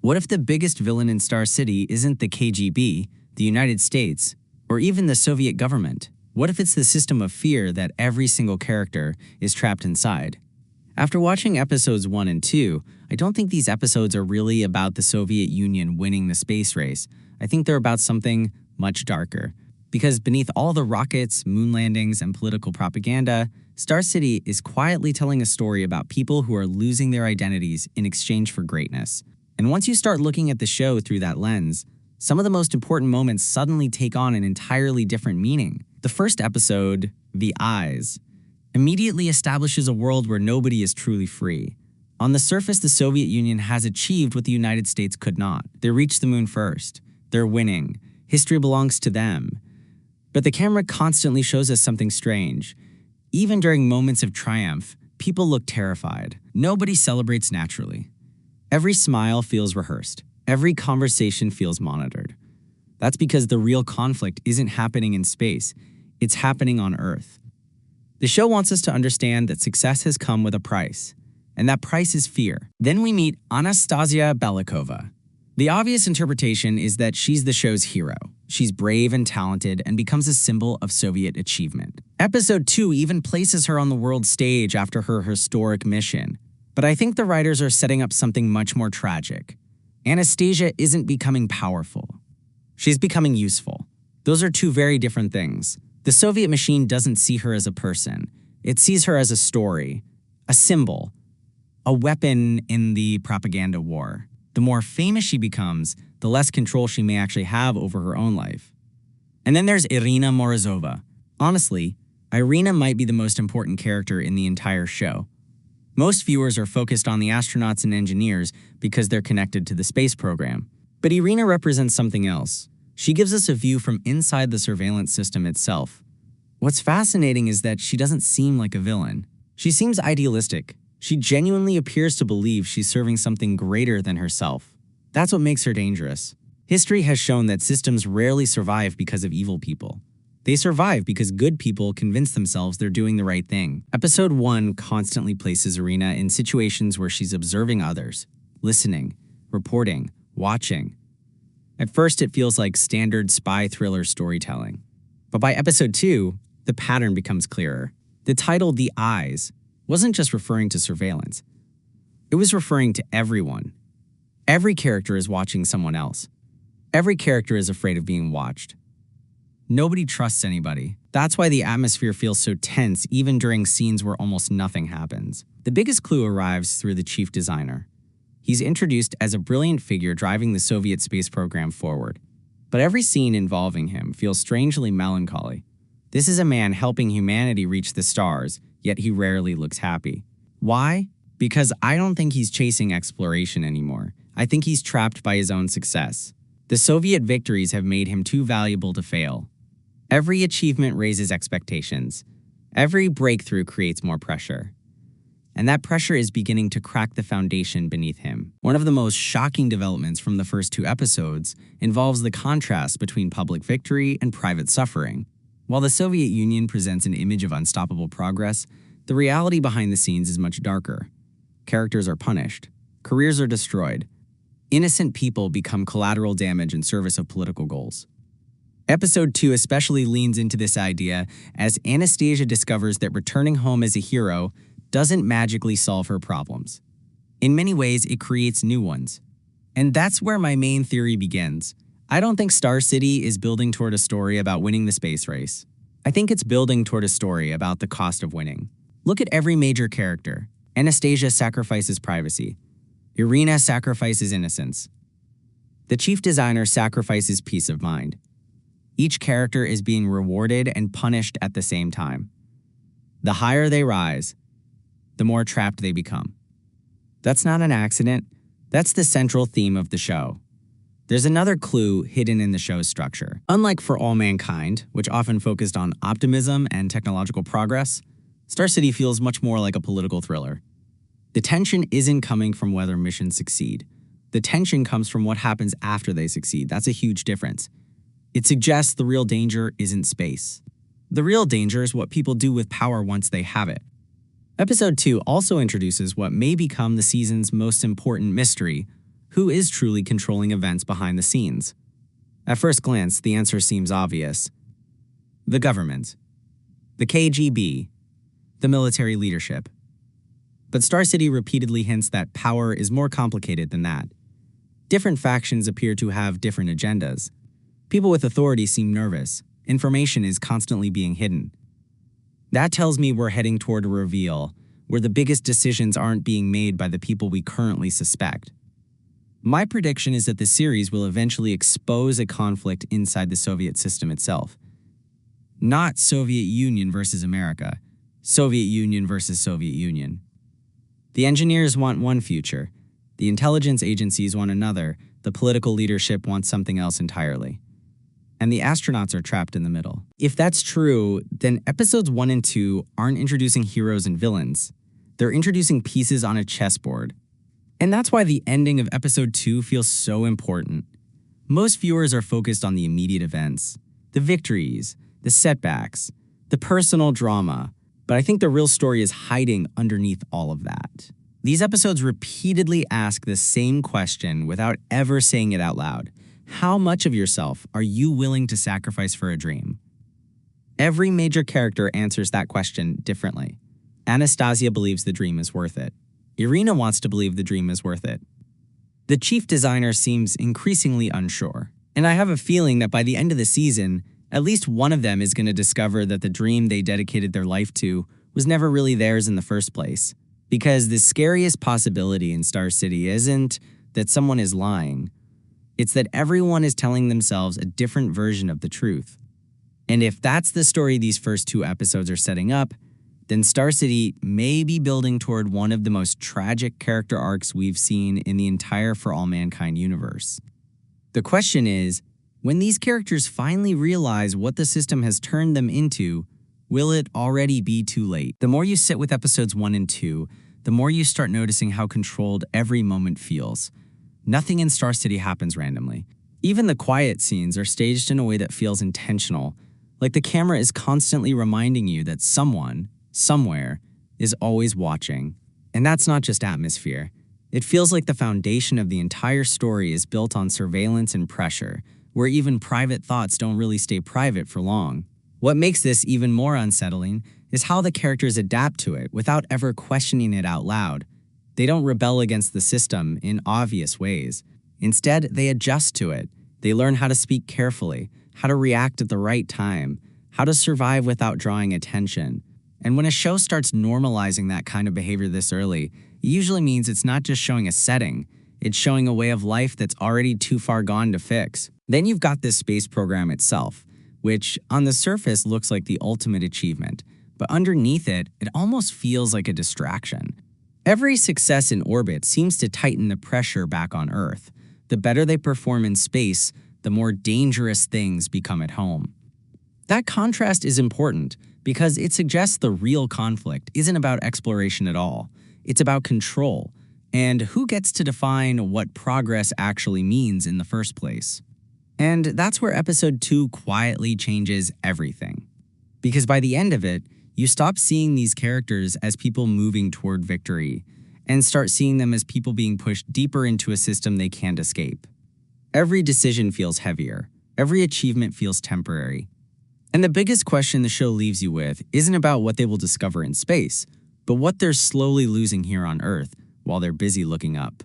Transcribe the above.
What if the biggest villain in Star City isn't the KGB, the United States, or even the Soviet government? What if it's the system of fear that every single character is trapped inside? After watching episodes 1 and 2, I don't think these episodes are really about the Soviet Union winning the space race. I think they're about something much darker. Because beneath all the rockets, moon landings, and political propaganda, Star City is quietly telling a story about people who are losing their identities in exchange for greatness. And once you start looking at the show through that lens, some of the most important moments suddenly take on an entirely different meaning. The first episode, The Eyes, immediately establishes a world where nobody is truly free. On the surface, the Soviet Union has achieved what the United States could not. They reached the moon first. They're winning. History belongs to them. But the camera constantly shows us something strange. Even during moments of triumph, people look terrified. Nobody celebrates naturally. Every smile feels rehearsed. Every conversation feels monitored. That's because the real conflict isn't happening in space. It's happening on Earth. The show wants us to understand that success has come with a price, and that price is fear. Then we meet Anastasia Belikova. The obvious interpretation is that she's the show's hero. She's brave and talented and becomes a symbol of Soviet achievement. Episode 2 even places her on the world stage after her historic mission. But I think the writers are setting up something much more tragic. Anastasia isn't becoming powerful. She's becoming useful. Those are two very different things. The Soviet machine doesn't see her as a person. It sees her as a story, a symbol, a weapon in the propaganda war. The more famous she becomes, the less control she may actually have over her own life. And then there's Irina Morozova. Honestly, Irina might be the most important character in the entire show. Most viewers are focused on the astronauts and engineers because they're connected to the space program. But Irina represents something else. She gives us a view from inside the surveillance system itself. What's fascinating is that she doesn't seem like a villain. She seems idealistic. She genuinely appears to believe she's serving something greater than herself. That's what makes her dangerous. History has shown that systems rarely survive because of evil people. They survive because good people convince themselves they're doing the right thing. Episode 1 constantly places Irina in situations where she's observing others, listening, reporting, watching. At first, it feels like standard spy thriller storytelling. But by episode 2, the pattern becomes clearer. The title, The Eyes, wasn't just referring to surveillance. It was referring to everyone. Every character is watching someone else. Every character is afraid of being watched. Nobody trusts anybody. That's why the atmosphere feels so tense even during scenes where almost nothing happens. The biggest clue arrives through the chief designer. He's introduced as a brilliant figure driving the Soviet space program forward. But every scene involving him feels strangely melancholy. This is a man helping humanity reach the stars, yet he rarely looks happy. Why? Because I don't think he's chasing exploration anymore. I think he's trapped by his own success. The Soviet victories have made him too valuable to fail. Every achievement raises expectations. Every breakthrough creates more pressure. And that pressure is beginning to crack the foundation beneath him. One of the most shocking developments from the first 2 episodes involves the contrast between public victory and private suffering. While the Soviet Union presents an image of unstoppable progress, the reality behind the scenes is much darker. Characters are punished. Careers are destroyed. Innocent people become collateral damage in service of political goals. Episode 2 especially leans into this idea as Anastasia discovers that returning home as a hero doesn't magically solve her problems. In many ways, it creates new ones. And that's where my main theory begins. I don't think Star City is building toward a story about winning the space race. I think it's building toward a story about the cost of winning. Look at every major character. Anastasia sacrifices privacy. Irina sacrifices innocence. The chief designer sacrifices peace of mind. Each character is being rewarded and punished at the same time. The higher they rise, the more trapped they become. That's not an accident. That's the central theme of the show. There's another clue hidden in the show's structure. Unlike For All Mankind, which often focused on optimism and technological progress, Star City feels much more like a political thriller. The tension isn't coming from whether missions succeed. The tension comes from what happens after they succeed. That's a huge difference. It suggests the real danger isn't space. The real danger is what people do with power once they have it. Episode 2 also introduces what may become the season's most important mystery, Who is truly controlling events behind the scenes? At first glance, the answer seems obvious. The government. The KGB. The military leadership. But Star City repeatedly hints that power is more complicated than that. Different factions appear to have different agendas. People with authority seem nervous. Information is constantly being hidden. That tells me we're heading toward a reveal where the biggest decisions aren't being made by the people we currently suspect. My prediction is that the series will eventually expose a conflict inside the Soviet system itself. Not Soviet Union versus America, Soviet Union versus Soviet Union. The engineers want one future, the intelligence agencies want another, the political leadership wants something else entirely. And the astronauts are trapped in the middle. If that's true, then episodes 1 and 2 aren't introducing heroes and villains. They're introducing pieces on a chessboard. And that's why the ending of episode 2 feels so important. Most viewers are focused on the immediate events, the victories, the setbacks, the personal drama, but I think the real story is hiding underneath all of that. These episodes repeatedly ask the same question without ever saying it out loud. How much of yourself are you willing to sacrifice for a dream? Every major character answers that question differently. Anastasia believes the dream is worth it. Irina wants to believe the dream is worth it. The chief designer seems increasingly unsure. And I have a feeling that by the end of the season, at least one of them is going to discover that the dream they dedicated their life to was never really theirs in the first place. Because the scariest possibility in Star City isn't that someone is lying. It's that everyone is telling themselves a different version of the truth. And if that's the story these first 2 episodes are setting up, then Star City may be building toward one of the most tragic character arcs we've seen in the entire For All Mankind universe. The question is, when these characters finally realize what the system has turned them into, will it already be too late? The more you sit with episodes 1 and 2, the more you start noticing how controlled every moment feels. Nothing in Star City happens randomly. Even the quiet scenes are staged in a way that feels intentional, like the camera is constantly reminding you that someone, somewhere, is always watching. And that's not just atmosphere. It feels like the foundation of the entire story is built on surveillance and pressure, where even private thoughts don't really stay private for long. What makes this even more unsettling is how the characters adapt to it without ever questioning it out loud. They don't rebel against the system in obvious ways. Instead, they adjust to it. They learn how to speak carefully, how to react at the right time, how to survive without drawing attention. And when a show starts normalizing that kind of behavior this early, it usually means it's not just showing a setting, it's showing a way of life that's already too far gone to fix. Then you've got this space program itself, which on the surface looks like the ultimate achievement, but underneath it, it almost feels like a distraction. Every success in orbit seems to tighten the pressure back on Earth. The better they perform in space, the more dangerous things become at home. That contrast is important because it suggests the real conflict isn't about exploration at all. It's about control and who gets to define what progress actually means in the first place. And that's where episode 2 quietly changes everything. Because by the end of it, you stop seeing these characters as people moving toward victory and start seeing them as people being pushed deeper into a system they can't escape. Every decision feels heavier. Every achievement feels temporary. And the biggest question the show leaves you with isn't about what they will discover in space, but what they're slowly losing here on Earth while they're busy looking up.